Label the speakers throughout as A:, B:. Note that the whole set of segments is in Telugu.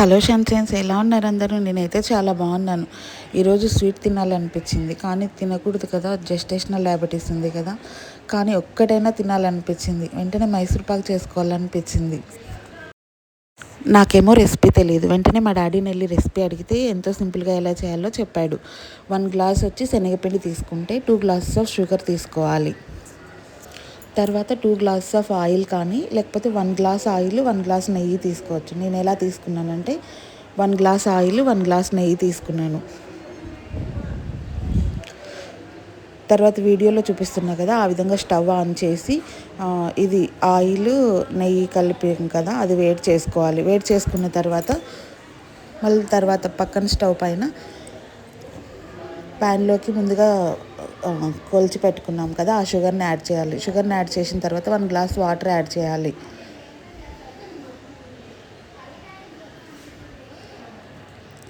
A: హలో షన్సెన్స్, ఎలా ఉన్నారు అందరూ? నేనైతే చాలా బాగున్నాను. ఈరోజు స్వీట్ తినాలనిపించింది, కానీ తినకూడదు కదా, జెస్టేషనల్ డయాబెటీస్ ఉంది కదా. కానీ ఒక్కటైనా తినాలనిపించింది. వెంటనే మైసూర్ పాక్ చేసుకోవాలనిపించింది. నాకేమో రెసిపీ తెలియదు. వెంటనే మా డాడీని వెళ్ళి రెసిపీ అడిగితే ఎంతో సింపుల్గా ఎలా చేయాలో చెప్పాడు. 1 గ్లాస్ వచ్చి శనగపిండి తీసుకుంటే 2 గ్లాసెస్ ఆఫ్ షుగర్ తీసుకోవాలి. తర్వాత 2 గ్లాసెస్ ఆఫ్ ఆయిల్ కానీ, లేకపోతే 1 గ్లాస్ ఆయిల్ 1 గ్లాస్ నెయ్యి తీసుకోవచ్చు. నేను ఎలా తీసుకున్నానంటే 1 గ్లాస్ ఆయిల్ 1 గ్లాస్ నెయ్యి తీసుకున్నాను. తర్వాత వీడియోలో చూపిస్తున్నా కదా, ఆ విధంగా స్టవ్ ఆన్ చేసి ఇది ఆయిల్ నెయ్యి కలిపాం కదా, అది వేడి చేసుకోవాలి. వేడి చేసుకున్న తర్వాత మళ్ళీ తర్వాత పక్కన స్టవ్ పైన ప్యాన్లోకి ముందుగా కొలిచి పెట్టుకున్నాం కదా, ఆ షుగర్ని యాడ్ చేయాలి. షుగర్ని యాడ్ చేసిన తర్వాత 1 గ్లాస్ వాటర్ యాడ్ చేయాలి.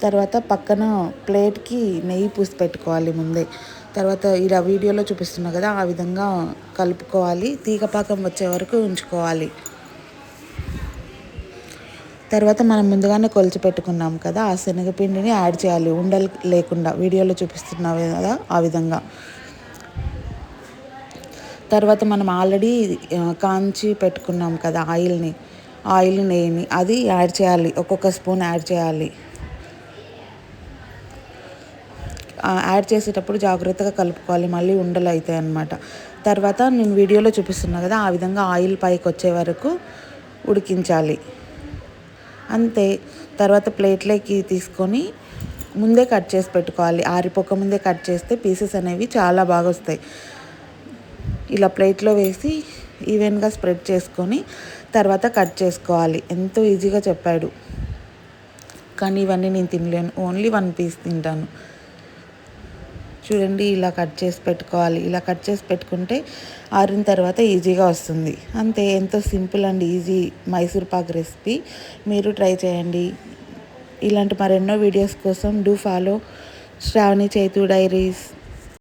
A: తర్వాత పక్కన ప్లేట్కి నెయ్యి పూసి పెట్టుకోవాలి ముందే. తర్వాత ఇలా వీడియోలో చూపిస్తున్నా కదా, ఆ విధంగా కలుపుకోవాలి. తీగపాకం వచ్చే వరకు ఉంచుకోవాలి. తర్వాత మనం ముందుగానే కొలిచి పెట్టుకున్నాం కదా, ఆ శనగపిండిని యాడ్ చేయాలి, ఉండలు లేకుండా, వీడియోలో చూపిస్తున్నా కదా ఆ విధంగా. తర్వాత మనం ఆల్రెడీ కాంచి పెట్టుకున్నాం కదా ఆయిల్ నెయ్యిని, అది యాడ్ చేయాలి. ఒక్కొక్క స్పూన్ యాడ్ చేయాలి. యాడ్ చేసేటప్పుడు జాగ్రత్తగా కలుపుకోవాలి, మళ్ళీ ఉండలు అవుతాయి అన్నమాట. తర్వాత నేను వీడియోలో చూపిస్తున్నా కదా, ఆ విధంగా ఆయిల్ పైకి వచ్చే వరకు ఉడికించాలి. అంతే. తర్వాత ప్లేట్లోకి తీసుకొని ముందే కట్ చేసి పెట్టుకోవాలి. ఆరిపోక ముందే కట్ చేస్తే పీసెస్ అనేవి చాలా బాగా వస్తాయి. ఇలా ప్లేట్లో వేసి ఈవెన్గా స్ప్రెడ్ చేసుకొని తర్వాత కట్ చేసుకోవాలి. ఎంతో ఈజీగా చెప్పాడు, కానీ ఇవన్నీ నేను తినలేను. ఓన్లీ 1 పీస్ తింటాను. చూడండి, ఇలా కట్ చేసి పెట్టుకోవాలి. ఇలా కట్ చేసి పెట్టుకుంటే ఆరిన తర్వాత ఈజీగా వస్తుంది. అంతే, ఎంతో simple and easy Mysore pak recipe. మీరు ట్రై చేయండి. ఇలాంటి మరెన్నో వీడియోస్ కోసం do follow Shravani Chaitu diaries.